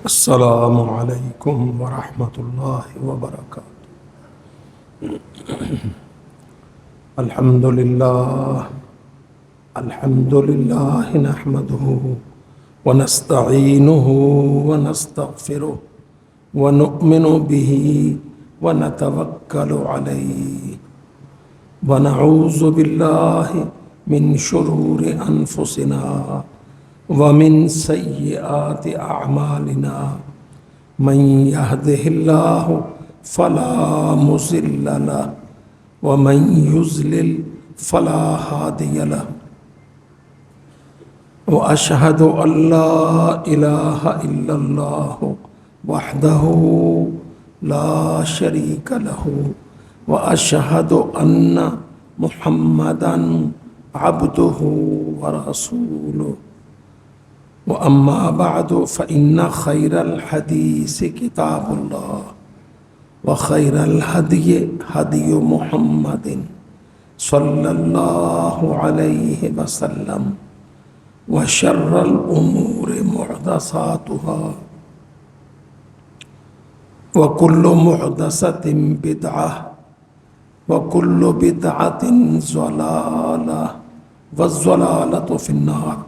السلام علیکم ورحمۃ اللہ وبرکاتہ۔ الحمد للہ نحمده ونستعینه ونستغفره ونؤمن به ونتوکل علیہ ونعوذ باللہ من شرور انفسنا ومن سیئات اعمالنا من يهده الله فلا مضل له ومن يضلل فلا هادي له واشهد ان لا اله الا الله وحده لا شريك له واشهد ان محمدا عبده ورسوله وأما بعد فإن خير الحديث كتاب الله وخير الهدي هدي محمد صلى الله عليه وسلم وشر الأمور محدثاتها وكل محدثة بدعة وكل بدعة ضلالة والضلالة في النار۔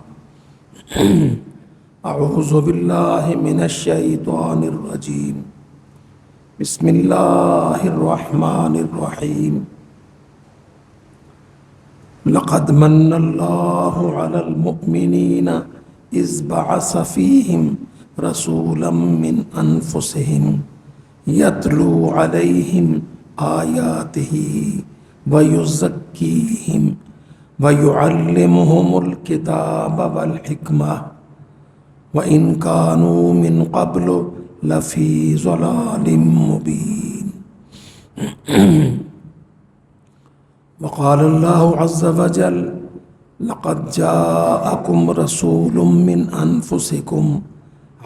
اعوذ باللہ من الشیطان الرجیم، بسم اللہ الرحمن الرحیم۔ لقد من اللہ علی المؤمنین اذ بعث فیہم رسولا من انفسہم یتلو علیہم آیاتہ ویزکیہم وَيُعَلِّمُهُمُ الْكِتَابَ وَالْحِكْمَةَ وَإِنْ كَانُوا مِنْ قَبْلُ لَفِي ضَلَالٍ مُبِينٍ۔ وقال الله عز وجل: لقد جاءكم رسول من أنفسكم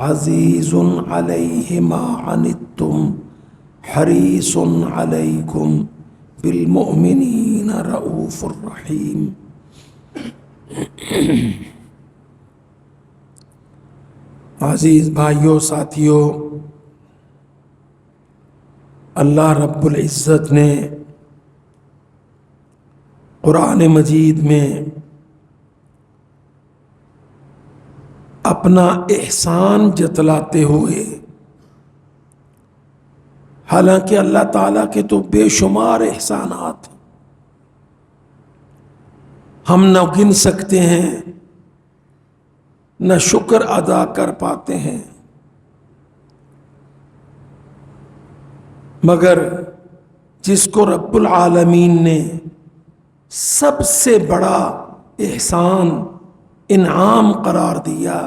عزيز عليه ما عنتم حريص عليكم بالمؤمنين رؤوف رحيم۔ عزیز بھائیوں، ساتھیوں، اللہ رب العزت نے قرآن مجید میں اپنا احسان جتلاتے ہوئے، حالانکہ اللہ تعالیٰ کے تو بے شمار احسانات ہم نہ گن سکتے ہیں، نہ شکر ادا کر پاتے ہیں، مگر جس کو رب العالمین نے سب سے بڑا احسان انعام قرار دیا،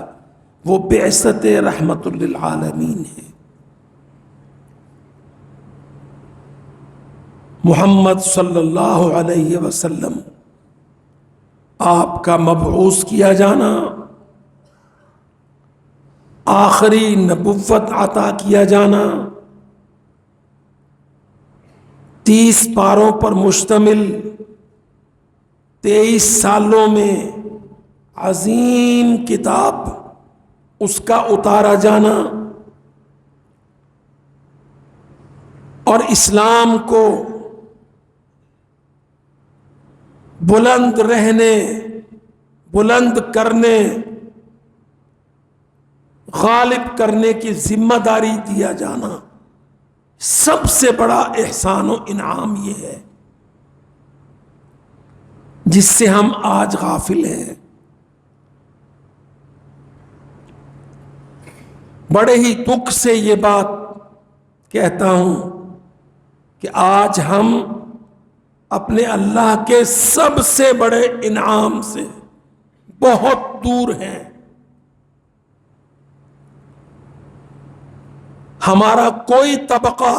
وہ بعثت رحمت للعالمین ہے۔ محمد صلی اللہ علیہ وسلم، آپ کا مبعوث کیا جانا، آخری نبوت عطا کیا جانا، 30 پاروں پر مشتمل 23 سالوں میں عظیم کتاب اس کا اتارا جانا اور اسلام کو بلند رہنے، بلند کرنے، غالب کرنے کی ذمہ داری دیا جانا، سب سے بڑا احسان و انعام یہ ہے جس سے ہم آج غافل ہیں۔ بڑے ہی دکھ سے یہ بات کہتا ہوں کہ آج ہم اپنے اللہ کے سب سے بڑے انعام سے بہت دور ہیں۔ ہمارا کوئی طبقہ،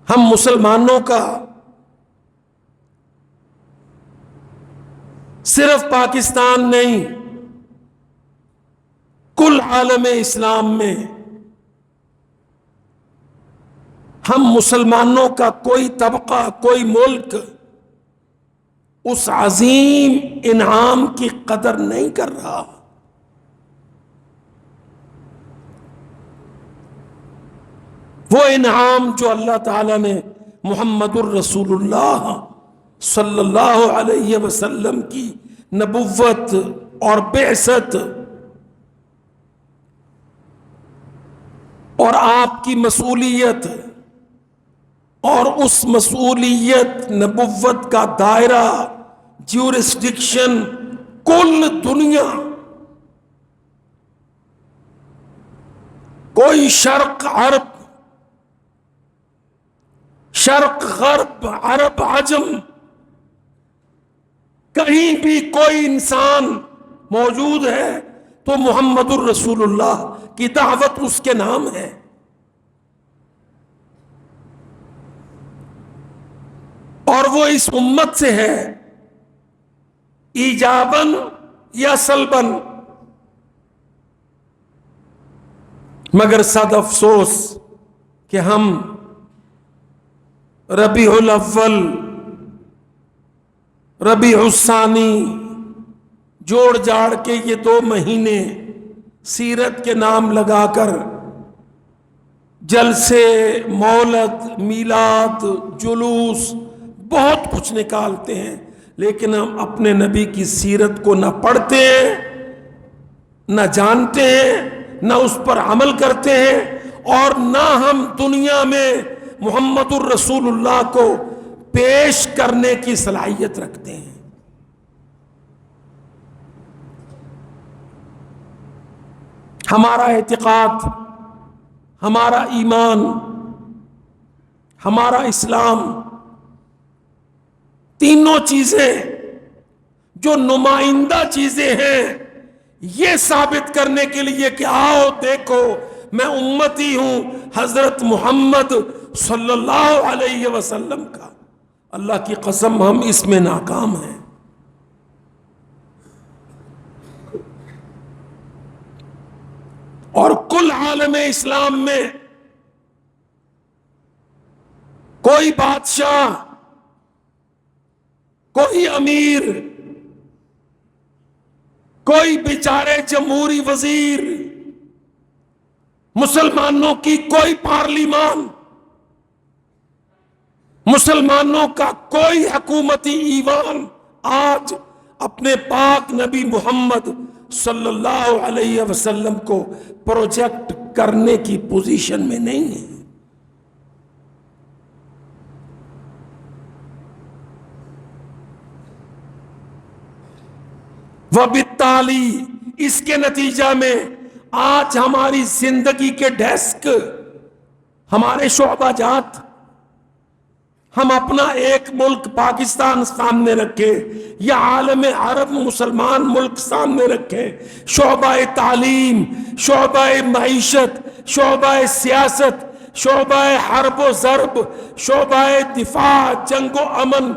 ہم مسلمانوں کا، صرف پاکستان نہیں، کل عالم اسلام میں ہم مسلمانوں کا کوئی طبقہ، کوئی ملک اس عظیم انعام کی قدر نہیں کر رہا۔ وہ انعام جو اللہ تعالیٰ نے محمد الرسول اللہ صلی اللہ علیہ وسلم کی نبوت اور بعثت اور آپ کی مسئولیت اور اس مسئولیت نبوت کا دائرہ جیورسڈکشن کل دنیا، کوئی شرق عرب، شرق غرب، عرب عجم، کہیں بھی کوئی انسان موجود ہے تو محمد الرسول اللہ کی دعوت اس کے نام ہے. اور وہ اس امت سے ہے ایجاباً یا سلباً. مگر صد افسوس کہ ہم ربیع الاول، ربیع الثانی جوڑ جاڑ کے یہ 2 مہینے سیرت کے نام لگا کر جلسے، مولد، میلاد، جلوس بہت کچھ نکالتے ہیں، لیکن ہم اپنے نبی کی سیرت کو نہ پڑھتے ہیں، نہ جانتے ہیں، نہ اس پر عمل کرتے ہیں، اور نہ ہم دنیا میں محمد الرسول اللہ کو پیش کرنے کی صلاحیت رکھتے ہیں. ہمارا اعتقاد، ہمارا ایمان، ہمارا اسلام، تینوں چیزیں جو نمائندہ چیزیں ہیں، یہ ثابت کرنے کے لیے کہ آؤ دیکھو میں امتی ہوں حضرت محمد صلی اللہ علیہ وسلم کا. اللہ کی قسم ہم اس میں ناکام ہیں. اور کل عالم اسلام میں کوئی بادشاہ، کوئی امیر، کوئی بیچارے جمہوری وزیر، مسلمانوں کی کوئی پارلیمان، مسلمانوں کا کوئی حکومتی ایوان آج اپنے پاک نبی محمد صلی اللہ علیہ وسلم کو پروجیکٹ کرنے کی پوزیشن میں نہیں ہے. وبالتالی اس کے نتیجہ میں آج ہماری زندگی کے ڈیسک، ہمارے شعبہ جات، ہم اپنا ایک ملک پاکستان سامنے رکھے یا عالم عرب مسلمان ملک سامنے رکھے، شعبہ تعلیم، شعبہ معیشت، شعبہ سیاست، شعبہ حرب و ضرب، شعبہ دفاع، جنگ و امن،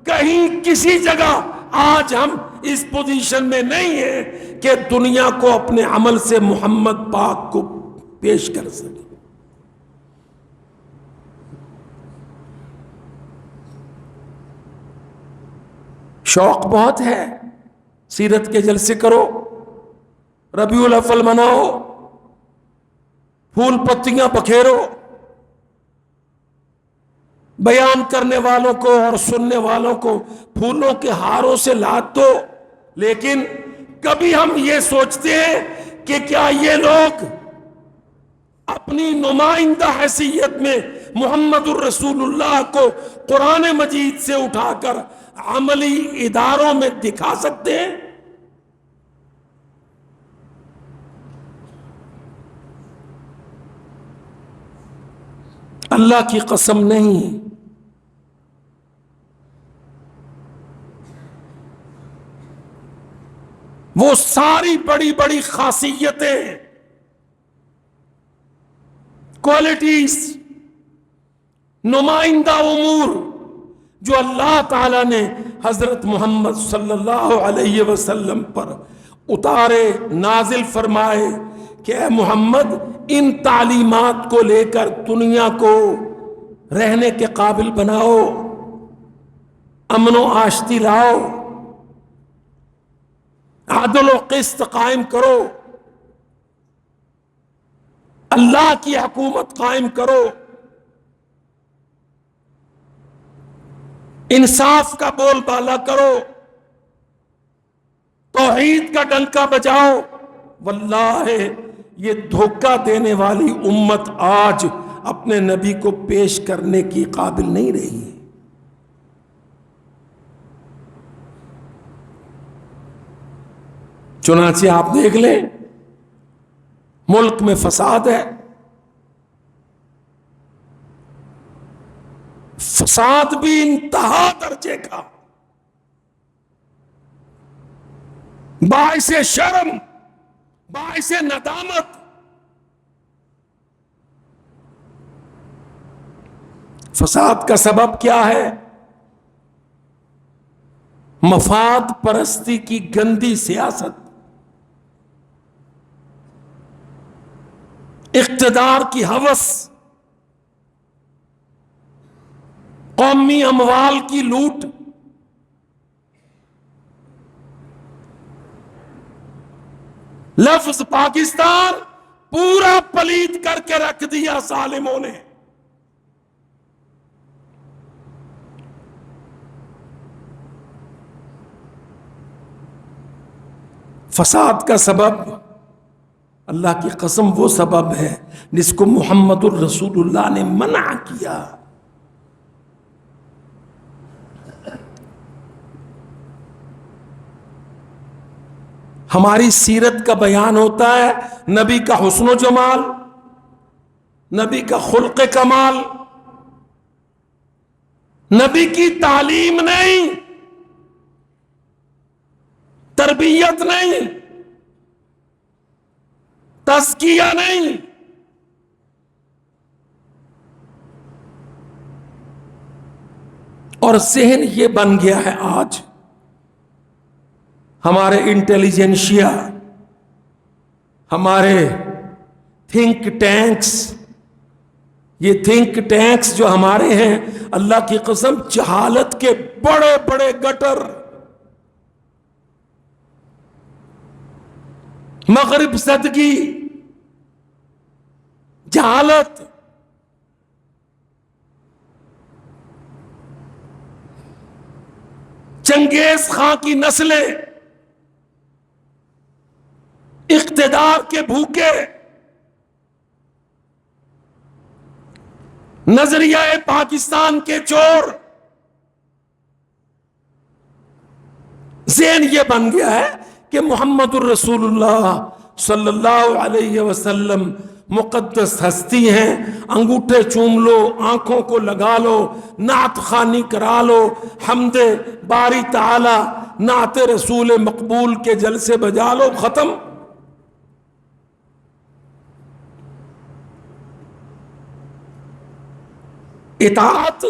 کہیں کسی جگہ آج ہم اس پوزیشن میں نہیں ہیں کہ دنیا کو اپنے عمل سے محمد پاک کو پیش کر سکے. شوق بہت ہے، سیرت کے جلسے کرو، ربیع الاول مناؤ، پھول پتیاں بکھیرو، بیان کرنے والوں کو اور سننے والوں کو پھولوں کے ہاروں سے لاد دو، لیکن کبھی ہم یہ سوچتے ہیں کہ کیا یہ لوگ اپنی نمائندہ حیثیت میں محمد الرسول اللہ کو قرآن مجید سے اٹھا کر عملی اداروں میں دکھا سکتے ہیں؟ اللہ کی قسم نہیں. وہ ساری بڑی بڑی خاصیتیں، کوالٹیز، نمائندہ امور جو اللہ تعالیٰ نے حضرت محمد صلی اللہ علیہ وسلم پر اتارے، نازل فرمائے کہ اے محمد ان تعلیمات کو لے کر دنیا کو رہنے کے قابل بناؤ، امن و آشتی لاؤ، عدل و قسط قائم کرو. اللہ کی حکومت قائم کرو، انصاف کا بول بالا کرو، توحید کا ڈنکا بجاؤ۔ واللہ یہ دھوکہ دینے والی امت آج اپنے نبی کو پیش کرنے کی قابل نہیں رہی۔ چنانچہ آپ دیکھ لیں، ملک میں فساد ہے، فساد بھی انتہا درجے کا، باعث شرم، باعث ندامت۔ فساد کا سبب کیا ہے؟ مفاد پرستی کی گندی سیاست، اقتدار کی ہوس، قومی اموال کی لوٹ، لفظ پاکستان پورا پلید کر کے رکھ دیا ظالموں نے۔ فساد کا سبب، اللہ کی قسم، وہ سبب ہے جس کو محمد الرسول اللہ نے منع کیا۔ ہماری سیرت کا بیان ہوتا ہے، نبی کا حسن و جمال، نبی کا خلق کمال، نبی کی تعلیم نہیں، تربیت نہیں، تزکیہ نہیں، اور ذہن یہ بن گیا ہے آج ہمارے انٹیلیجنشیا، ہمارے تھنک ٹینکس، یہ تھنک ٹینکس جو ہمارے ہیں، اللہ کی قسم جہالت کے بڑے بڑے گٹر، مغرب زدگی، جہالت، چنگیز خان کی نسلیں، اقتدار کے بھوکے، نظریہ پاکستان کے چور، ذہن یہ بن گیا ہے کہ محمد الرسول اللہ صلی اللہ علیہ وسلم مقدس ہستی ہیں، انگوٹھے چوم لو، آنکھوں کو لگا لو، نعت خوانی کرا لو، حمد باری تعالی، نعت رسول مقبول کے جلسے بجا لو، ختم۔ اطاعت،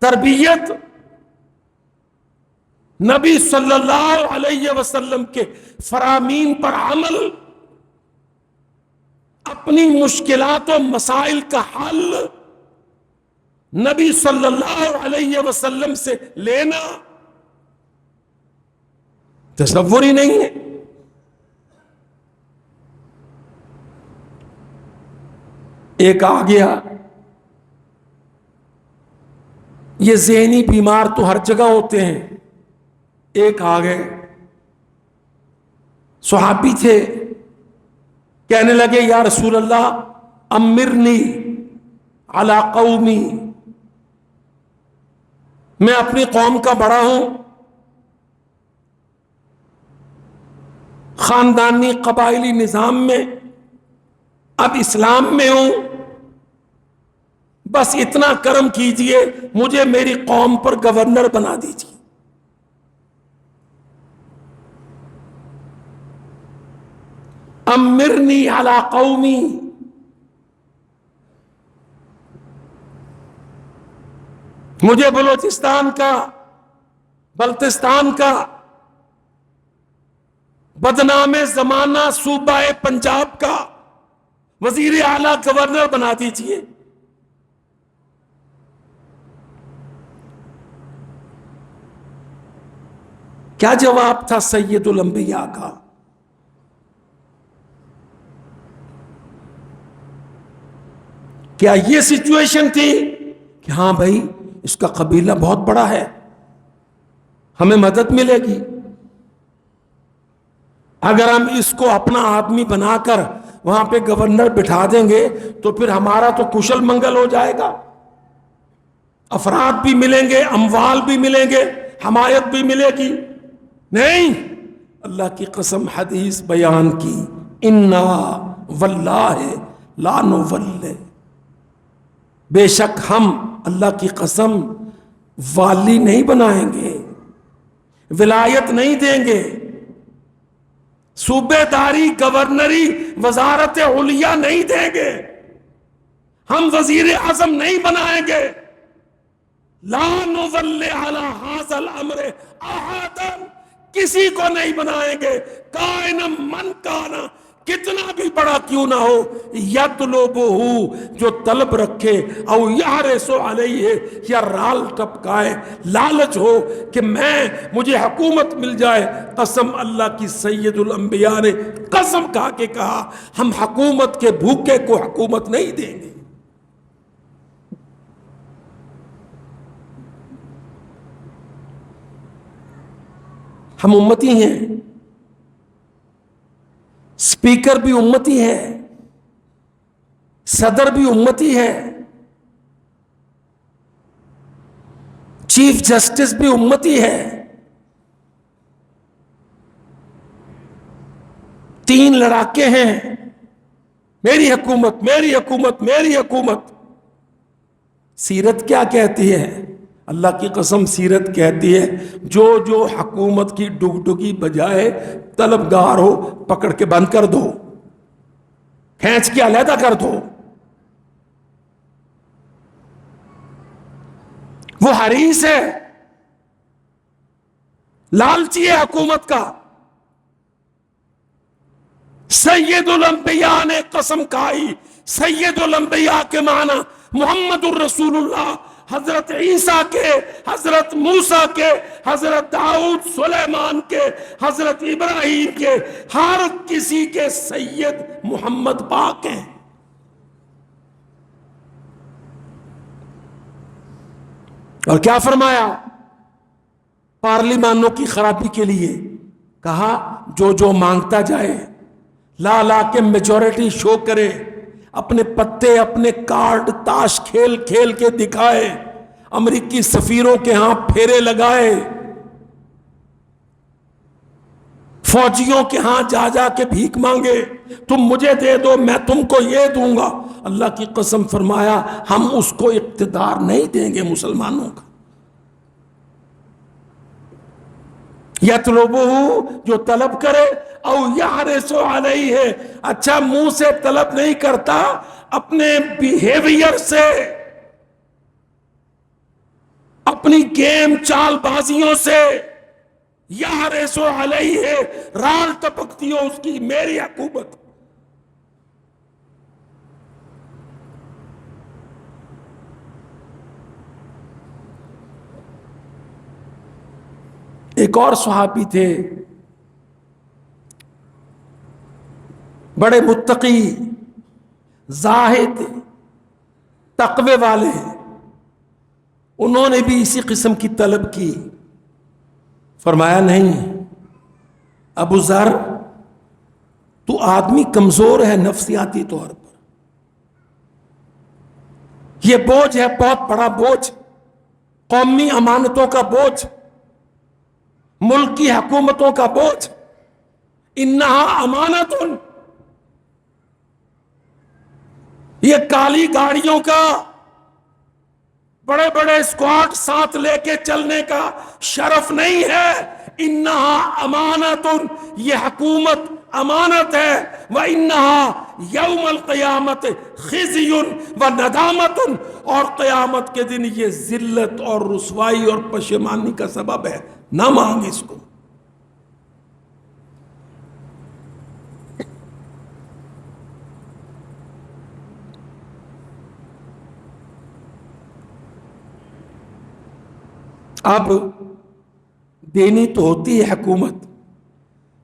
تربیت، نبی صلی اللہ علیہ وسلم کے فرامین پر عمل، اپنی مشکلات و مسائل کا حل نبی صلی اللہ علیہ وسلم سے لینا تصور ہی نہیں ہے۔ ایک آ گیا، یہ ذہنی بیمار تو ہر جگہ ہوتے ہیں، ایک آ گئے، صحابی تھے، کہنے لگے یا رسول اللہ امرنی علی قومی، میں اپنی قوم کا بڑا ہوں، خاندانی قبائلی نظام میں، اب اسلام میں ہوں، بس اتنا کرم کیجئے مجھے میری قوم پر گورنر بنا دیجئے۔ امرنی علی قومی، مجھے بلوچستان کا، بلتستان کا، بدنام زمانہ صوبہ پنجاب کا وزیر اعلیٰ گورنر بنا دیجئے۔ کیا جواب تھا سید الانبیاء کا؟ کیا یہ سچویشن تھی کہ ہاں بھائی اس کا قبیلہ بہت بڑا ہے، ہمیں مدد ملے گی، اگر ہم اس کو اپنا آدمی بنا کر وہاں پہ گورنر بٹھا دیں گے تو پھر ہمارا تو کشل منگل ہو جائے گا، افراد بھی ملیں گے، اموال بھی ملیں گے، حمایت بھی ملے گی۔ نہیں، اللہ کی قسم حدیث بیان کی، انا واللہ لا نولی، بے شک ہم اللہ کی قسم والی نہیں بنائیں گے، ولایت نہیں دیں گے، صوبے داری، گورنری، وزارت علیہ نہیں دیں گے، ہم وزیر اعظم نہیں بنائیں گے، لا نولی علی ھذا الامر احدا، کسی کو نہیں بنائیں گے، کائن من کانا، کتنا بھی بڑا کیوں نہ ہو، یطلبہ، جو طلب رکھے، او یحرص علیہ، یا رال ٹپکائے، لالچ ہو کہ مجھے حکومت مل جائے۔ قسم اللہ کی، سید الانبیاء نے قسم کھا کے کہا ہم حکومت کے بھوکے کو حکومت نہیں دیں گے۔ ہم امتی ہیں، سپیکر بھی امتی ہے، صدر بھی امتی ہے، چیف جسٹس بھی امتی ہے، 3 لڑاکے ہیں، میری حکومت، میری حکومت، میری حکومت۔ سیرت کیا کہتی ہے؟ اللہ کی قسم سیرت کہتی ہے جو جو حکومت کی ڈگڈگی بجائے طلبگار ہو پکڑ کے بند کر دو، کھینچ کے علیحدہ کر دو۔ وہ حریص ہے، لالچی ہے حکومت کا۔ سید الانبیاء نے قسم کھائی، سید الانبیاء کے معنی محمد الرسول اللہ، حضرت عیسیٰ کے، حضرت موسیٰ کے، حضرت داؤد سلیمان کے، حضرت ابراہیم کے، ہر کسی کے سید محمد پاک ہیں۔ اور کیا فرمایا؟ پارلیمانوں کی خرابی کے لیے کہا جو جو مانگتا جائے، لا لا کے میجورٹی شو کرے، اپنے پتے، اپنے کارڈ تاش کھیل کھیل کے دکھائے، امریکی سفیروں کے ہاں پھیرے لگائے، فوجیوں کے ہاں جا جا کے بھیک مانگے، تم مجھے دے دو میں تم کو یہ دوں گا۔ اللہ کی قسم فرمایا ہم اس کو اقتدار نہیں دیں گے مسلمانوں کا۔ یطلبہ، جو طلب کرے، او یحرص علیہ، اچھا منہ سے طلب نہیں کرتا، اپنے بیہیویئر سے، اپنی گیم چال بازیوں سے، یحرص علیہ، رال ٹپکتی ہو اس کی، میری حکومت۔ ایک اور صحابی تھے، بڑے متقی، زاہد، تقوی والے، انہوں نے بھی اسی قسم کی طلب کی۔ فرمایا نہیں ابو ذر، تو آدمی کمزور ہے نفسیاتی طور پر، یہ بوجھ ہے بہت بڑا بوجھ، قومی امانتوں کا بوجھ، ملک کی حکومتوں کا بوجھ، انہا امانت، یہ کالی گاڑیوں کا، بڑے بڑے اسکواڈ ساتھ لے کے چلنے کا شرف نہیں ہے، انہا امانت، یہ حکومت امانت ہے، وَإِنَّهَا يَوْمَ الْقِيَامَةِ خِزْيٌ وَنَدَامَةٌ، اور قیامت کے دن یہ ذلت اور رسوائی اور پشیمانی کا سبب ہے، نہ مانگ اس کو۔ اب دینی تو ہوتی ہے حکومت،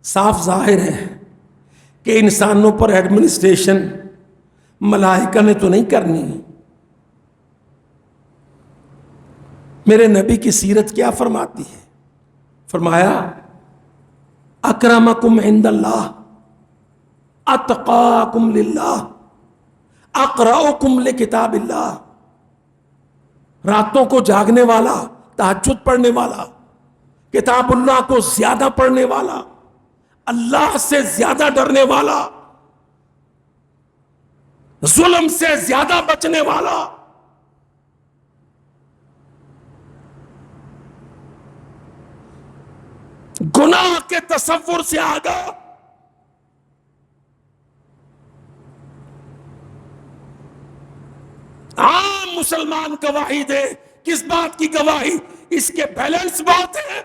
صاف ظاہر ہے کہ انسانوں پر ایڈمنسٹریشن ملائکہ نے تو نہیں کرنی، میرے نبی کی سیرت کیا فرماتی ہے؟ فرمایا اکرمکم عند اللہ اتقاکم للہ اقرأکم لکتاب اللہ. راتوں کو جاگنے والا، تہجد پڑھنے والا، کتاب اللہ کو زیادہ پڑھنے والا، اللہ سے زیادہ ڈرنے والا، ظلم سے زیادہ بچنے والا، گناہ کے تصور سے آگاہ، عام مسلمان گواہی دے. کس بات کی گواہی؟ اس کے بیلنس بات ہے.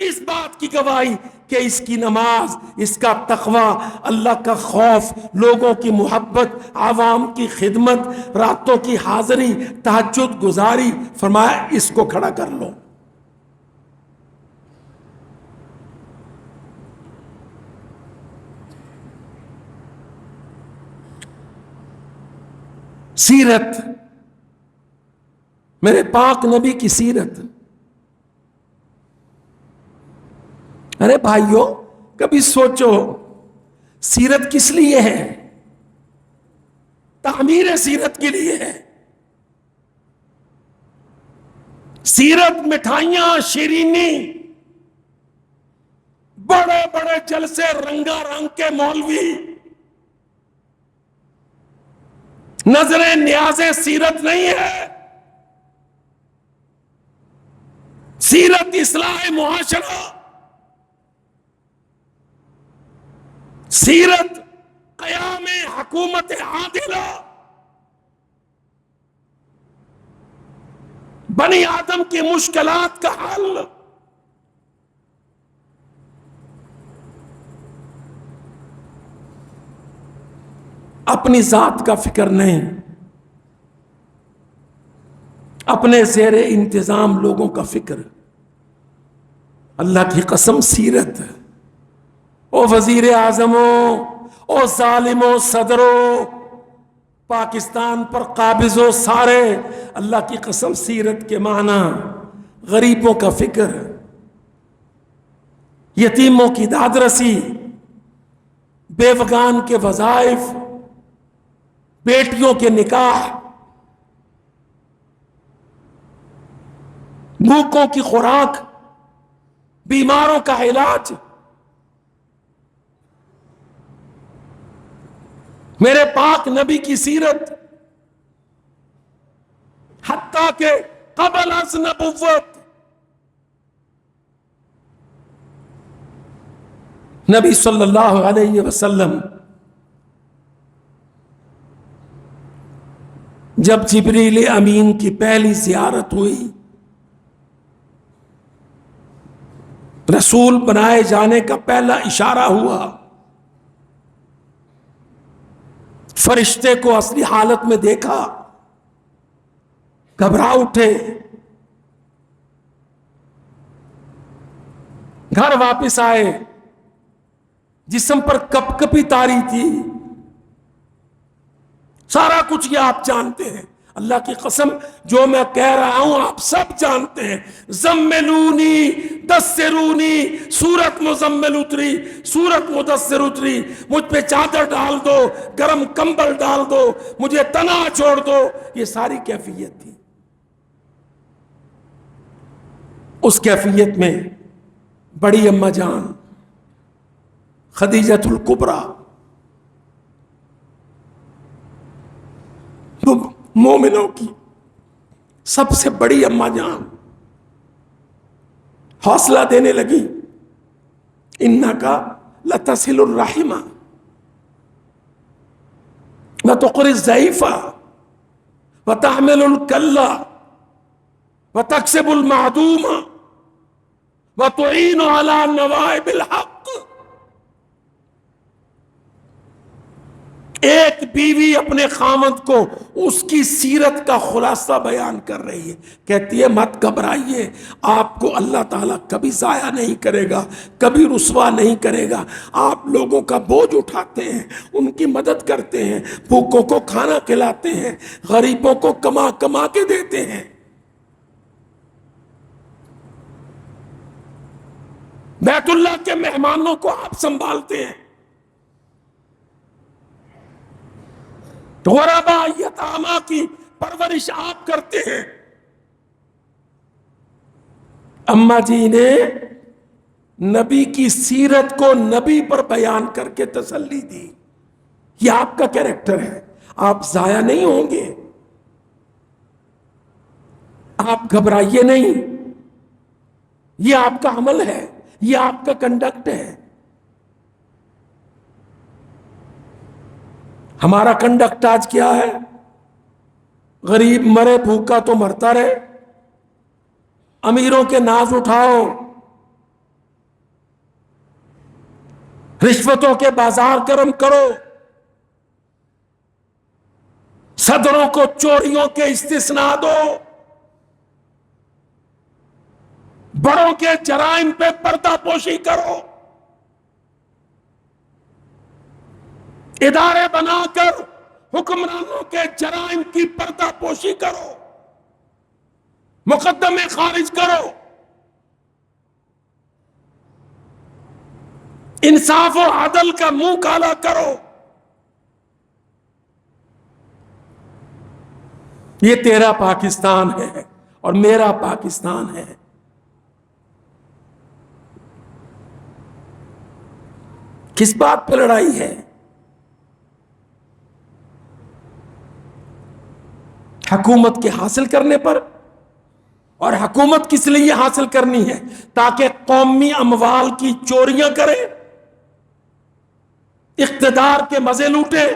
اس بات کی گواہی کہ اس کی نماز، اس کا تقوی، اللہ کا خوف، لوگوں کی محبت، عوام کی خدمت، راتوں کی حاضری، تہجد گزاری. فرمایا اس کو کھڑا کر لو. سیرت، میرے پاک نبی کی سیرت. ارے بھائیو، کبھی سوچو سیرت کس لیے ہے؟ تعمیر سیرت کے لیے ہے. سیرت مٹھائیاں، شیرینی، بڑے بڑے جلسے، رنگا رنگ کے مولوی، نظر نیاز سیرت نہیں ہے. سیرت اصلاح معاشرہ، سیرت قیام حکومت عادلہ، بنی آدم کی مشکلات کا حل. اپنی ذات کا فکر نہیں، اپنے زیر انتظام لوگوں کا فکر. اللہ کی قسم سیرت. او وزیر اعظموں، او ظالموں، صدروں، پاکستان پر قابضوں، سارے، اللہ کی قسم سیرت کے معنی غریبوں کا فکر، یتیموں کی داد رسی، بیوگان کے وظائف، بیٹیوں کے نکاح، بھوکوں کی خوراک، بیماروں کا علاج. میرے پاک نبی کی سیرت، حتیٰ کہ قبل از نبوت نبی صلی اللہ علیہ وسلم جب جبریل امین کی پہلی زیارت ہوئی، رسول بنائے جانے کا پہلا اشارہ ہوا، فرشتے کو اصلی حالت میں دیکھا، گھبرا اٹھے، گھر واپس آئے، جسم پر کپ کپی طاری تھی. سارا کچھ یہ آپ جانتے ہیں. اللہ کی قسم جو میں کہہ رہا ہوں آپ سب جانتے ہیں. زملونی دثرونی، سورت مزمل اتری، سورت مدثر اتری، مجھ پہ چادر ڈال دو، گرم کمبل ڈال دو، مجھے تنہا چھوڑ دو. یہ ساری کیفیت تھی. اس کیفیت میں بڑی اماں جان خدیجۃ الکبریٰ، مومنوں کی سب سے بڑی اماں جان، حوصلہ دینے لگی. انکا لتصل الرحم وتقری الضعیف وتحمل الکل وتکسب المعدوم وتعین علی نوائب الحق. ایک بیوی اپنے خاوند کو اس کی سیرت کا خلاصہ بیان کر رہی ہے. کہتی ہے مت گھبرائیے، آپ کو اللہ تعالیٰ کبھی ضائع نہیں کرے گا، کبھی رسوا نہیں کرے گا. آپ لوگوں کا بوجھ اٹھاتے ہیں، ان کی مدد کرتے ہیں، بھوکوں کو کھانا کھلاتے ہیں، غریبوں کو کما کما کے دیتے ہیں. بیت اللہ کے مہمانوں کو آپ سنبھالتے ہیں، غربا یتاما کی پرورش آپ کرتے ہیں۔ اما جی نے نبی کی سیرت کو نبی پر بیان کر کے تسلی دی، یہ آپ کا کیریکٹر ہے، آپ ضائع نہیں ہوں گے، آپ گھبرائیے نہیں، یہ آپ کا عمل ہے، یہ آپ کا کنڈکٹ ہے۔ ہمارا کنڈکٹ آج کیا ہے؟ غریب مرے بھوکا تو مرتا رہے، امیروں کے ناز اٹھاؤ، رشوتوں کے بازار گرم کرو، صدروں کو چوریوں کے استثناء دو، بڑوں کے جرائم پہ پردہ پوشی کرو، ادارے بنا کر حکمرانوں کے جرائم کی پردہ پوشی کرو، مقدمے خارج کرو، انصاف و عدل کا منہ کالا کرو۔ یہ تیرا پاکستان ہے اور میرا پاکستان ہے۔ کس بات پہ لڑائی ہے؟ حکومت کے حاصل کرنے پر، اور حکومت کس لیے حاصل کرنی ہے؟ تاکہ قومی اموال کی چوریاں کرے، اقتدار کے مزے لوٹے،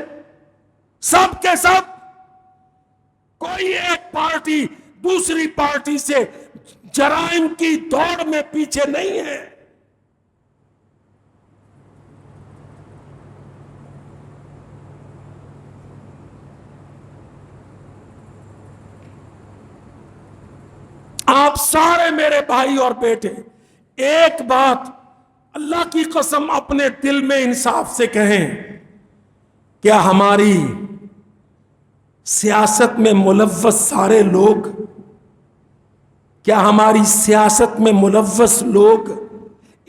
سب کے سب، کوئی ایک پارٹی دوسری پارٹی سے جرائم کی دوڑ میں پیچھے نہیں ہے۔ آپ سارے میرے بھائی اور بیٹے ایک بات اللہ کی قسم اپنے دل میں انصاف سے کہیں، کیا ہماری سیاست میں ملوث سارے لوگ، کیا ہماری سیاست میں ملوث لوگ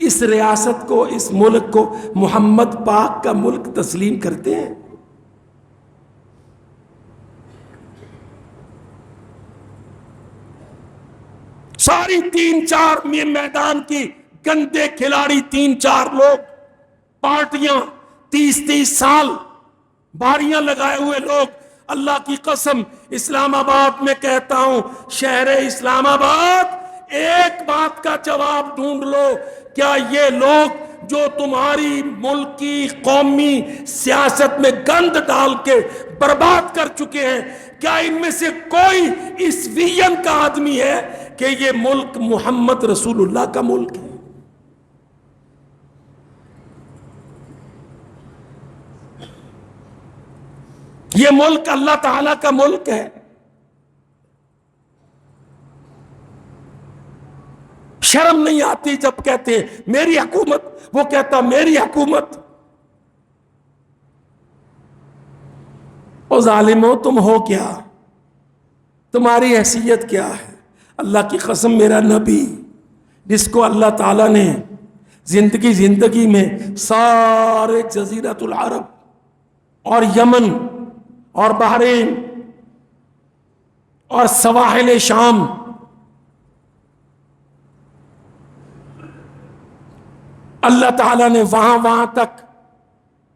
اس ریاست کو، اس ملک کو محمد پاک کا ملک تسلیم کرتے ہیں؟ ساری 3-4 میدان کی گندے کھلاڑی، 3-4 لوگ، پارٹیاں، 30 سال باریاں لگائے ہوئے لوگ، اللہ کی قسم اسلام آباد میں کہتا ہوں، شہر اسلام آباد، ایک بات کا جواب ڈھونڈ لو، کیا یہ لوگ جو تمہاری ملکی قومی سیاست میں گند ڈال کے برباد کر چکے ہیں، کیا ان میں سے کوئی اس ویژن کا آدمی ہے کہ یہ ملک محمد رسول اللہ کا ملک ہے؟ یہ ملک اللہ تعالیٰ کا ملک ہے۔ شرم نہیں آتی جب کہتے ہیں میری حکومت، وہ کہتا میری حکومت۔ او ظالمو، تم ہو کیا؟ تمہاری حیثیت کیا ہے؟ اللہ کی قسم میرا نبی، جس کو اللہ تعالیٰ نے زندگی میں سارے جزیرۃ العرب اور یمن اور بحرین اور سواحل شام، اللہ تعالیٰ نے وہاں تک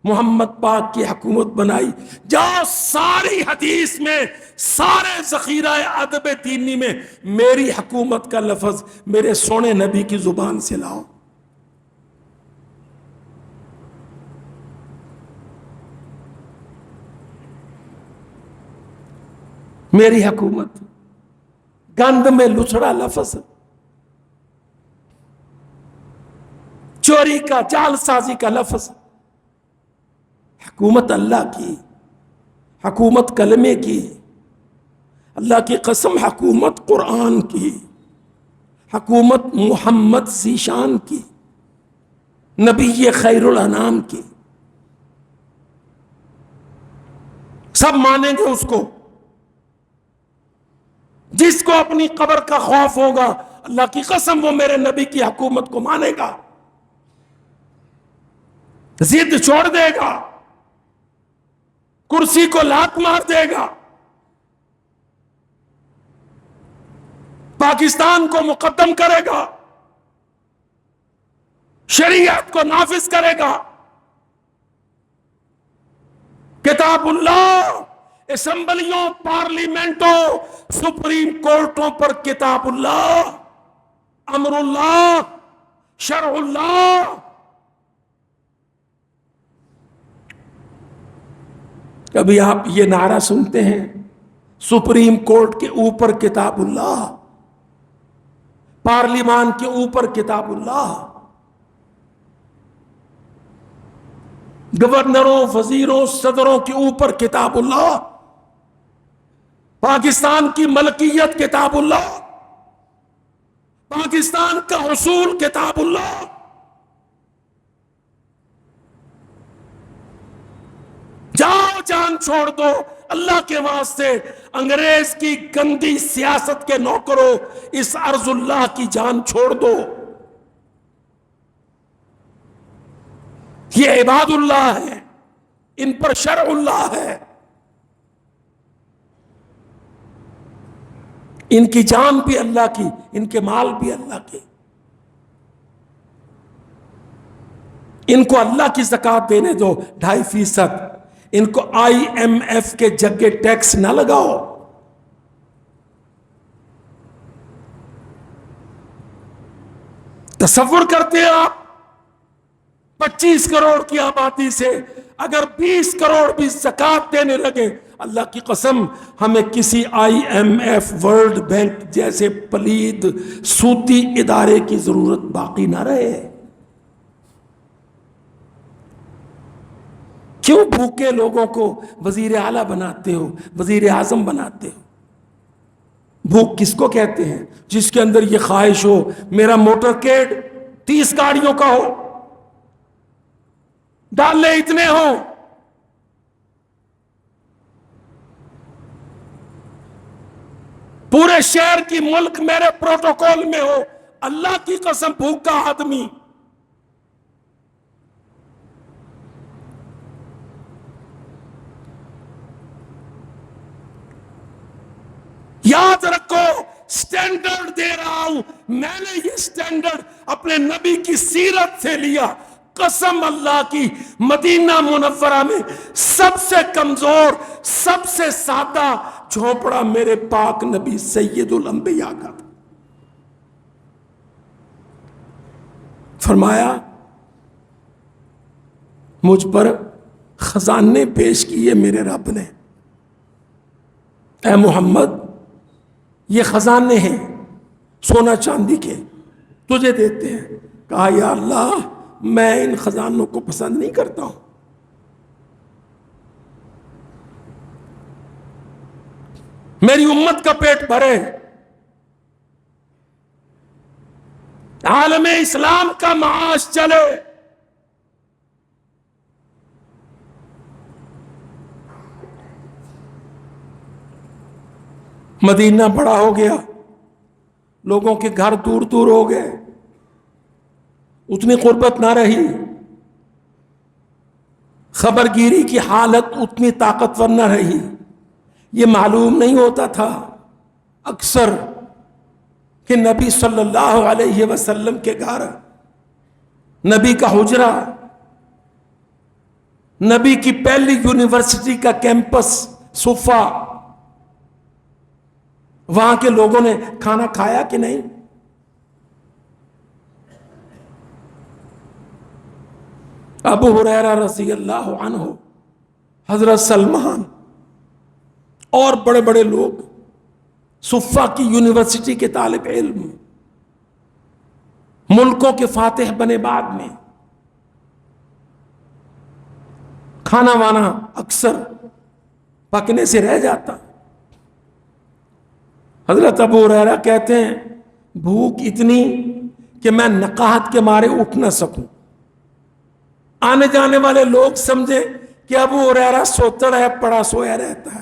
محمد پاک کی حکومت بنائی، جاؤ ساری حدیث میں، سارے ذخیرہ ادب دینی میں میری حکومت کا لفظ میرے سونے نبی کی زبان سے لاؤ۔ میری حکومت، گند میں لچڑا لفظ، چوری کا، جعل سازی کا لفظ۔ حکومت اللہ کی، حکومت کلمے کی، اللہ کی قسم حکومت قرآن کی، حکومت محمد ذیشان کی، نبی خیر الانام کی۔ سب مانیں گے اس کو۔ جس کو اپنی قبر کا خوف ہوگا، اللہ کی قسم وہ میرے نبی کی حکومت کو مانے گا۔ ضد چھوڑ دے گا، کرسی کو لات مار دے گا، پاکستان کو مقدم کرے گا، شریعت کو نافذ کرے گا، کتاب اللہ اسمبلیوں، پارلیمنٹوں، سپریم کورٹوں پر کتاب اللہ، امر اللہ، شرع اللہ. کبھی آپ یہ نعرہ سنتے ہیں، سپریم کورٹ کے اوپر کتاب اللہ، پارلیمان کے اوپر کتاب اللہ، گورنروں، وزیروں، صدروں کے اوپر کتاب اللہ، پاکستان کی ملکیت کتاب اللہ، پاکستان کا حصول کتاب اللہ. جاؤ جان چھوڑ دو اللہ کے واسطے، انگریز کی گندی سیاست کے نوکروں، اس ارض اللہ کی جان چھوڑ دو. یہ عباد اللہ ہے، ان پر شرع اللہ ہے، ان کی جان بھی اللہ کی، ان کے مال بھی اللہ کے. ان کو اللہ کی زکوٰۃ دینے دو 2.5%. ان کو IMF کے جگے ٹیکس نہ لگاؤ. تصور کرتے ہیں آپ 25 کروڑ کی آبادی سے اگر 20 کروڑ بھی زکوٰۃ دینے لگے، اللہ کی قسم ہمیں کسی IMF، ورلڈ بینک جیسے پلید سوتی ادارے کی ضرورت باقی نہ رہے. کیوں بھوکے لوگوں کو وزیر اعلیٰ بناتے ہو، وزیر اعظم بناتے ہو؟ بھوک کس کو کہتے ہیں؟ جس کے اندر یہ خواہش ہو میرا موٹر کیڈ 30 گاڑیوں کا ہو، ڈالے اتنے ہوں، پورے شہر کی ملک میرے پروٹوکول میں ہو. اللہ کی قسم بھوکا آدمی یاد رکھو، سٹینڈرڈ دے رہا ہوں میں نے، یہ سٹینڈرڈ اپنے نبی کی سیرت سے لیا. قسم اللہ کی، مدینہ منورہ میں سب سے کمزور، سب سے سادہ جھونپڑا میرے پاک نبی سید الانبیاء کا تھا. فرمایا مجھ پر خزانے پیش کیے میرے رب نے، اے محمد یہ خزانے ہیں سونا چاندی کے، تجھے دیتے ہیں. کہا یا اللہ میں ان خزانوں کو پسند نہیں کرتا ہوں. میری امت کا پیٹ بھرے، عالم اسلام کا معاش چلے. مدینہ بڑا ہو گیا، لوگوں کے گھر دور دور ہو گئے، اتنی قربت نہ رہی، خبر گیری کی حالت اتنی طاقتور نہ رہی. یہ معلوم نہیں ہوتا تھا اکثر کہ نبی صلی اللہ علیہ وسلم کے گھر، نبی کا حجرہ، نبی کی پہلی یونیورسٹی کا کیمپس صفا، وہاں کے لوگوں نے کھانا کھایا کہ نہیں؟ ابو ہریرہ رضی اللہ عنہ، حضرت سلمان اور بڑے بڑے لوگ، صفا کی یونیورسٹی کے طالب علم، ملکوں کے فاتح بنے بعد میں، کھانا وانا اکثر پکنے سے رہ جاتا. حضرت ابو ہریرہ کہتے ہیں بھوک اتنی کہ میں نقاہت کے مارے اٹھ نہ سکوں. آنے جانے والے لوگ سمجھے کہ ابو ہریرہ سوتڑ ہے، پڑا سویا رہتا ہے.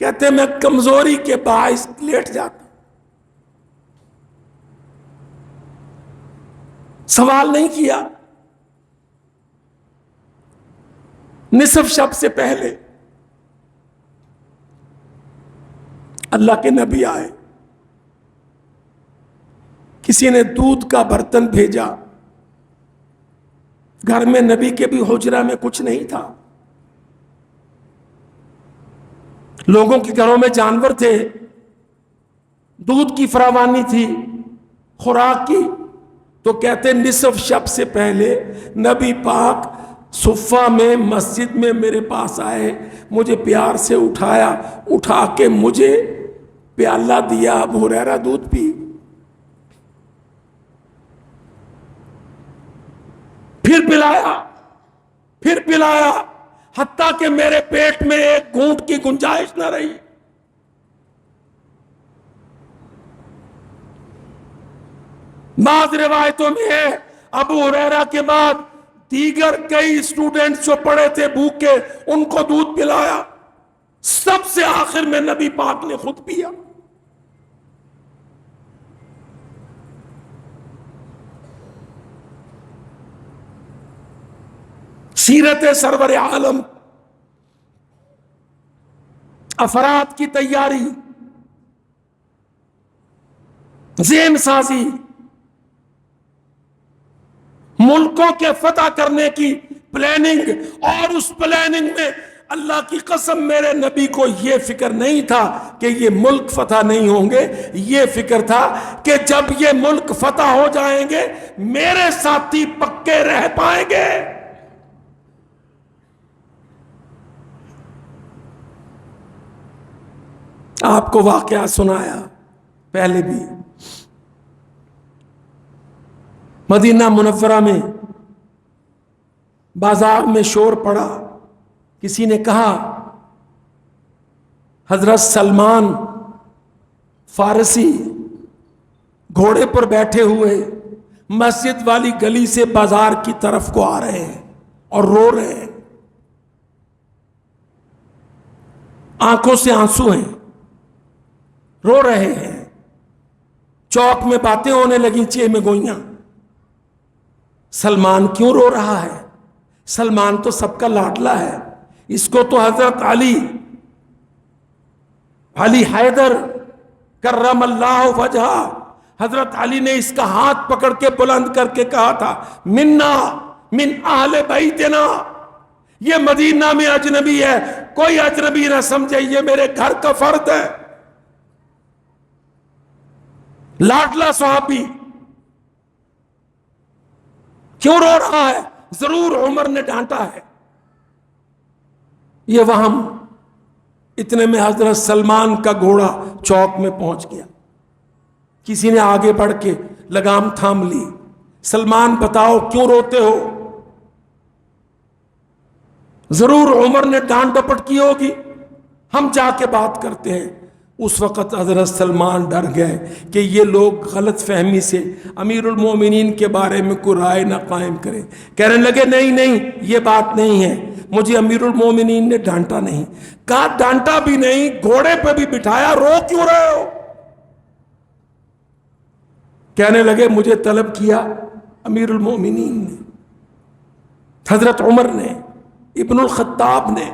کہتے ہیں میں کمزوری کے باعث لیٹ جاتا. سوال نہیں کیا. نصف شب سے پہلے اللہ کے نبی آئے، کسی نے دودھ کا برتن بھیجا، گھر میں نبی کے بھی حجرہ میں کچھ نہیں تھا، لوگوں کے گھروں میں جانور تھے، دودھ کی فراوانی تھی، خوراک کی، تو کہتے نصف شب سے پہلے نبی پاک صفہ میں مسجد میں میرے پاس آئے، مجھے پیار سے اٹھایا، اٹھا کے مجھے پیالہ دیا، ابو ہریرہ دودھ پی، پھر پلایا، حتیٰ کہ میرے پیٹ میں ایک گھونٹ کی گنجائش نہ رہی۔ بعض روایتوں میں ہے ابو ہریرہ کے بعد دیگر کئی اسٹوڈنٹس جو پڑے تھے بھوکے، ان کو دودھ پلایا، سب سے آخر میں نبی پاک نے خود پیا۔ سیرت سرور عالم، افراد کی تیاری، ذہن سازی، ملکوں کے فتح کرنے کی پلاننگ، اور اس پلاننگ میں اللہ کی قسم میرے نبی کو یہ فکر نہیں تھا کہ یہ ملک فتح نہیں ہوں گے، یہ فکر تھا کہ جب یہ ملک فتح ہو جائیں گے میرے ساتھی پکے رہ پائیں گے۔ آپ کو واقعہ سنایا پہلے بھی، مدینہ منورہ میں بازار میں شور پڑا، کسی نے کہا حضرت سلمان فارسی گھوڑے پر بیٹھے ہوئے مسجد والی گلی سے بازار کی طرف کو آ رہے ہیں اور رو رہے ہیں، آنکھوں سے آنسو ہیں، رو رہے ہیں۔ چوک میں باتیں ہونے لگیں، چے میں گوئیاں، سلمان کیوں رو رہا ہے؟ سلمان تو سب کا لاڈلا ہے، اس کو تو حضرت علی حیدر کرم اللہ وجہہ، حضرت علی نے اس کا ہاتھ پکڑ کے بلند کر کے کہا تھا منا من اہل بیتنا، یہ مدینہ میں اجنبی ہے، کوئی اجنبی نہ سمجھے، یہ میرے گھر کا فرد ہے۔ لاڈلا صحابی کیوں رو رہا ہے؟ ضرور عمر نے ڈانٹا ہے، یہ وہم۔ اتنے میں حضرت سلمان کا گھوڑا چوک میں پہنچ گیا، کسی نے آگے بڑھ کے لگام تھام لی، سلمان بتاؤ کیوں روتے ہو؟ ضرور عمر نے ڈانٹ ڈپٹ کی ہوگی، ہم جا کے بات کرتے ہیں۔ اس وقت حضرت سلمان ڈر گئے کہ یہ لوگ غلط فہمی سے امیر المومنین کے بارے میں کوئی رائے نہ قائم کریں۔ کہنے لگے نہیں یہ بات نہیں ہے، مجھے امیر المومنین نے ڈانٹا نہیں۔ کہا ڈانٹا بھی نہیں، گھوڑے پہ بھی بٹھایا، رو کیوں رہے ہو؟ کہنے لگے مجھے طلب کیا امیر المومنین نے، حضرت عمر نے، ابن الخطاب نے،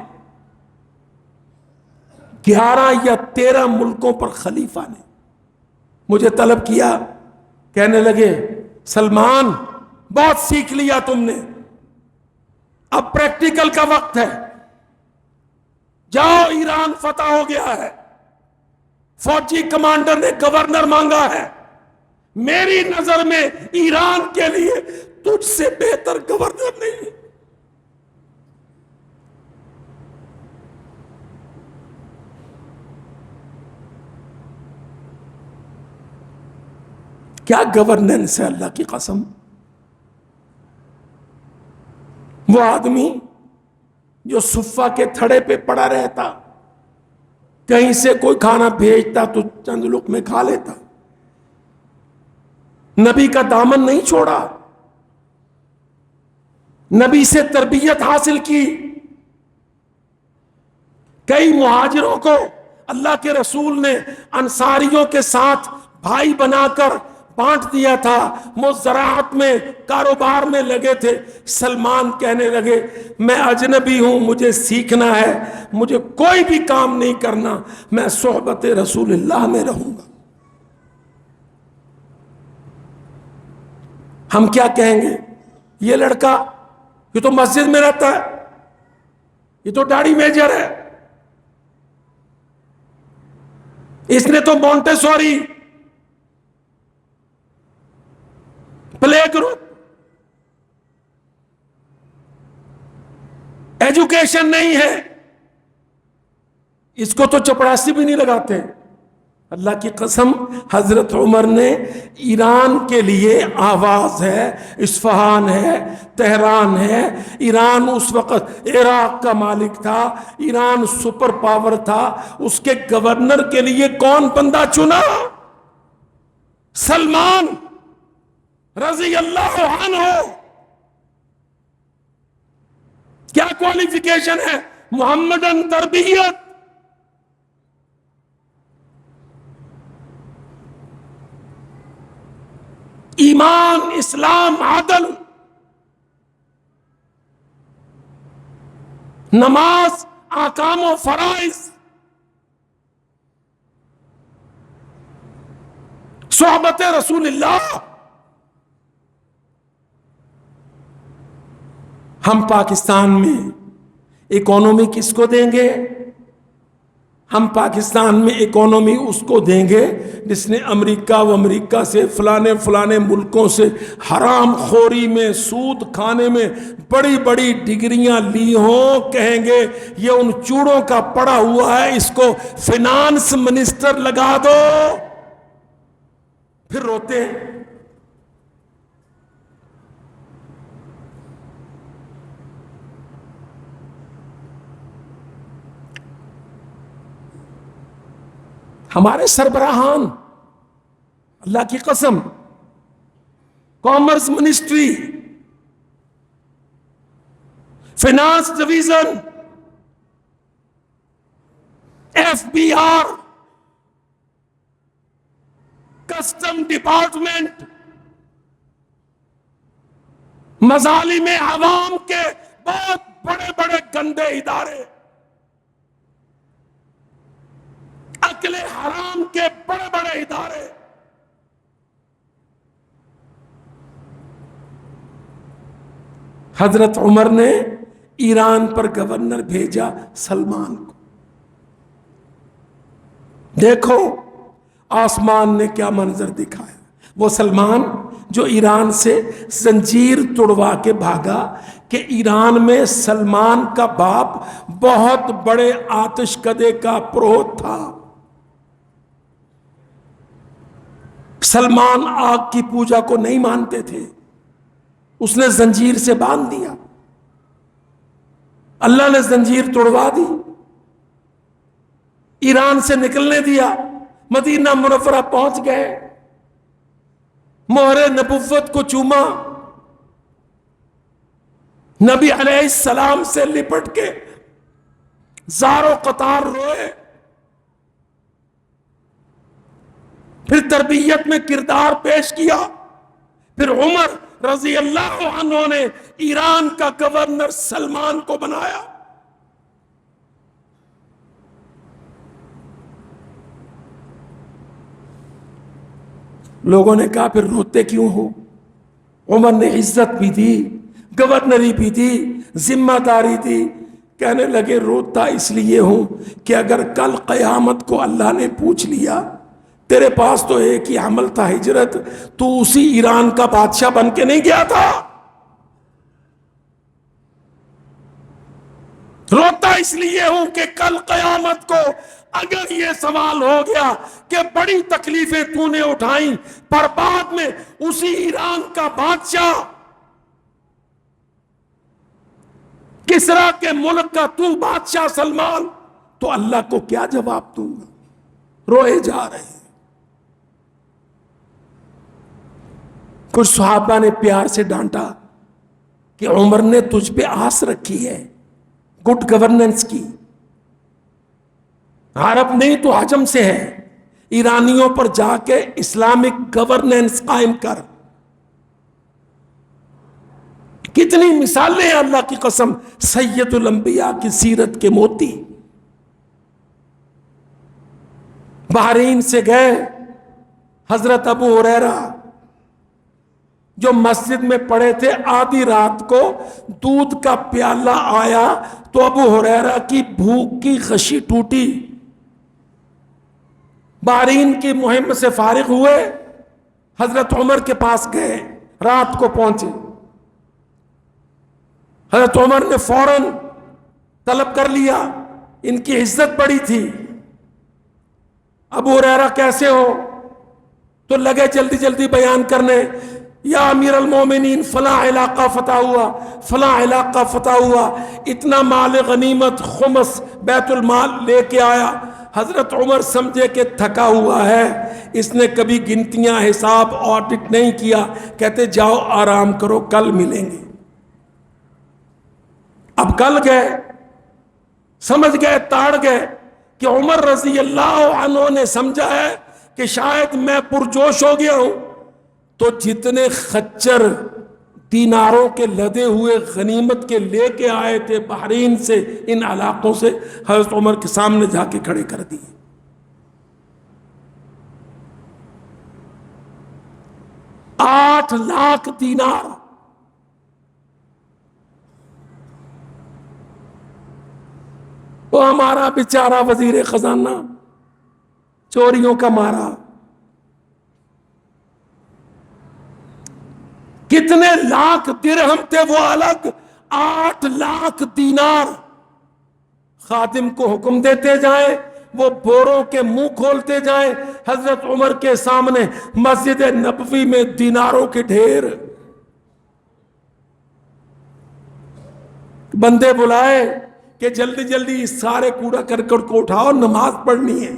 11 یا 13 ملکوں پر خلیفہ نے مجھے طلب کیا۔ کہنے لگے سلمان بہت سیکھ لیا تم نے، اب پریکٹیکل کا وقت ہے، جاؤ ایران فتح ہو گیا ہے، فوجی کمانڈر نے گورنر مانگا ہے، میری نظر میں ایران کے لیے تجھ سے بہتر گورنر نہیں۔ کیا گورننس ہے اللہ کی قسم! وہ آدمی جو صفہ کے تھڑے پہ پڑا رہتا، کہیں سے کوئی کھانا بھیجتا تو چند لقمے کھا لیتا، نبی کا دامن نہیں چھوڑا، نبی سے تربیت حاصل کی۔ کئی مہاجروں کو اللہ کے رسول نے انصاریوں کے ساتھ بھائی بنا کر بانٹ دیا تھا، وہ زراعت میں کاروبار میں لگے تھے۔ سلمان کہنے لگے میں اجنبی ہوں، مجھے سیکھنا ہے، مجھے کوئی بھی کام نہیں کرنا، میں صحبت رسول اللہ میں رہوں گا۔ ہم کیا کہیں گے؟ یہ لڑکا، یہ تو مسجد میں رہتا ہے، یہ تو داڑھی میجر ہے، اس نے تو مونٹیسوری پلے گروپ ایجوکیشن نہیں ہے، اس کو تو چپڑاسی بھی نہیں لگاتے۔ اللہ کی قسم، حضرت عمر نے ایران کے لیے آواز ہے، اصفہان ہے، تہران ہے۔ ایران اس وقت عراق کا مالک تھا، ایران سپر پاور تھا، اس کے گورنر کے لیے کون بندہ چنا؟ سلمان رضی اللہ عنہ۔ کیا کوالیفیکیشن ہے؟ محمدن تربیت۔ ایمان، اسلام، عدل، نماز، احکام و فرائض، صحبت رسول اللہ۔ ہم پاکستان میں اکانومی کس کو دیں گے؟ ہم پاکستان میں اکانومی اس کو دیں گے جس نے امریکہ سے فلانے ملکوں سے حرام خوری میں، سود کھانے میں بڑی بڑی ڈگریاں لی ہوں۔ کہیں گے یہ ان چوڑوں کا پڑا ہوا ہے، اس کو فینانس منسٹر لگا دو، پھر روتے ہیں۔ ہمارے سربراہان، اللہ کی قسم، commerce ministry, finance division, FBI، custom department, مظالم عوام کے بہت بڑے بڑے گندے ادارے، اکل حرام کے بڑے بڑے ادارے، حضرت عمر نے ایران پر گورنر بھیجا سلمان کو۔ دیکھو آسمان نے کیا منظر دکھایا۔ وہ سلمان جو ایران سے زنجیر توڑوا کے بھاگا کہ ایران میں سلمان کا باپ بہت بڑے آتش کدے کا پروہت تھا۔ سلمان آگ کی پوجا کو نہیں مانتے تھے، اس نے زنجیر سے باندھ دیا، اللہ نے زنجیر توڑوا دی، ایران سے نکلنے دیا، مدینہ منورہ پہنچ گئے، مہر نبوت کو چوما، نبی علیہ السلام سے لپٹ کے زارو قطار روئے، پھر تربیت میں کردار پیش کیا۔ پھر عمر رضی اللہ عنہ نے ایران کا گورنر سلمان کو بنایا۔ لوگوں نے کہا پھر روتے کیوں ہو؟ عمر نے عزت بھی دی، گورنری بھی دی، ذمہ داری دی۔ کہنے لگے روتا اس لیے ہوں کہ اگر کل قیامت کو اللہ نے پوچھ لیا تیرے پاس تو ایک ہی عمل تھا ہجرت، تو اسی ایران کا بادشاہ بن کے نہیں گیا تھا؟ روتا اس لیے ہوں کہ کل قیامت کو اگر یہ سوال ہو گیا کہ بڑی تکلیفیں تو نے اٹھائیں پر بعد میں اسی ایران کا بادشاہ، کسرا کے ملک کا تو بادشاہ سلمان، تو اللہ کو کیا جواب دوں گا؟ روئے جا رہے ہیں۔ کچھ صحابہ نے پیار سے ڈانٹا کہ عمر نے تجھ پہ آس رکھی ہے گڈ گورننس کی، عرب نہیں تو عجم سے ہے، ایرانیوں پر جا کے اسلامک گورننس قائم کر. کتنی مثالیں ہیں اللہ کی قسم. سید الانبیاء کی سیرت کے موتی. بحرین سے گئے حضرت ابو ہریرہ جو مسجد میں پڑے تھے، آدھی رات کو دودھ کا پیالہ آیا تو ابو ہریرہ کی بھوک کی غشی ٹوٹی. بحرین کی مہم سے فارغ ہوئے، حضرت عمر کے پاس گئے، رات کو پہنچے. حضرت عمر نے فوراً طلب کر لیا، ان کی عزت بڑی تھی. ابو ہریرہ کیسے ہو؟ تو لگے جلدی جلدی بیان کرنے، یا امیر المومنین فلاں علاقہ فتح ہوا، فلاں علاقہ فتح ہوا، اتنا مال غنیمت خمس بیت المال لے کے آیا. حضرت عمر سمجھے کہ تھکا ہوا ہے، اس نے کبھی گنتیاں حساب آڈٹ نہیں کیا. کہتے جاؤ آرام کرو، کل ملیں گے. اب کل گئے، سمجھ گئے، تاڑ گئے کہ عمر رضی اللہ عنہ نے سمجھا ہے کہ شاید میں پرجوش ہو گیا ہوں. تو جتنے خچر دیناروں کے لدے ہوئے غنیمت کے لے کے آئے تھے بحرین سے، ان علاقوں سے، حضرت عمر کے سامنے جا کے کھڑے کر دیے. 8 لاکھ دینار. وہ ہمارا بیچارہ وزیر خزانہ چوریوں کا مارا. کتنے لاکھ درہم تھے وہ الگ، 8 لاکھ دینار. خادم کو حکم دیتے جائیں، وہ بوروں کے منہ کھولتے جائیں. حضرت عمر کے سامنے مسجد نبوی میں دیناروں کے ڈھیر. بندے بلائے کہ جلدی جلدی اس سارے کوڑا کرکٹ کو اٹھاؤ، نماز پڑھنی ہے.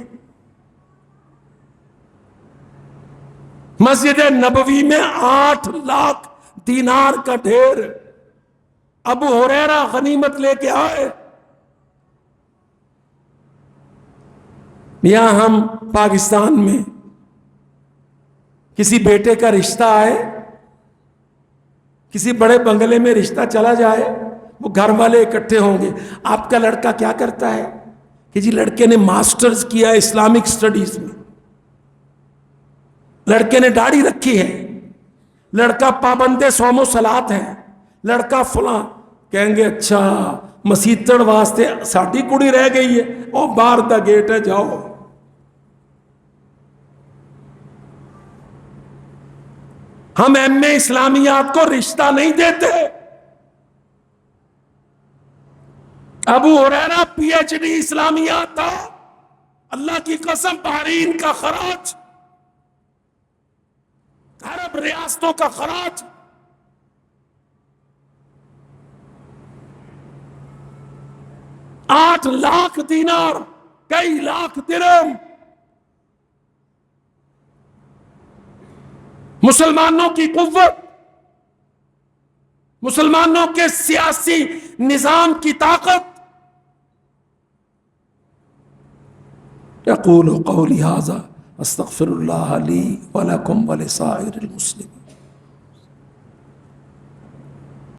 مسجد نبوی میں 8 لاکھ دینار کا ڈھیر. ابو ہریرہ غنیمت لے کے آئے. یہاں ہم پاکستان میں کسی بیٹے کا رشتہ آئے، کسی بڑے بنگلے میں رشتہ چلا جائے، وہ گھر والے اکٹھے ہوں گے. آپ کا لڑکا کیا کرتا ہے؟ کہ جی لڑکے نے ماسٹرز کیا اسلامک سٹڈیز میں، لڑکے نے داڑھی رکھی ہے، لڑکا پابند صوم و صلات ہے، لڑکا فلاں. کہیں گے اچھا مسیتڑ واسطے ساڈی کڑی رہ گئی ہے، اور باہر دا گیٹ ہے، جاؤ. ہم ایم اے اسلامیات کو رشتہ نہیں دیتے. ابو ہریرہ پی ایچ ڈی اسلامیات تھا. اللہ کی قسم بحرین کا خراج، عرب ریاستوں کا خراج. آٹھ لاکھ دینار، کئی لاکھ درہم. مسلمانوں کی قوت، مسلمانوں کے سیاسی نظام کی طاقت. اقول قولی ھذا استغفر اللہ لی ولکم ولسائر المسلمین.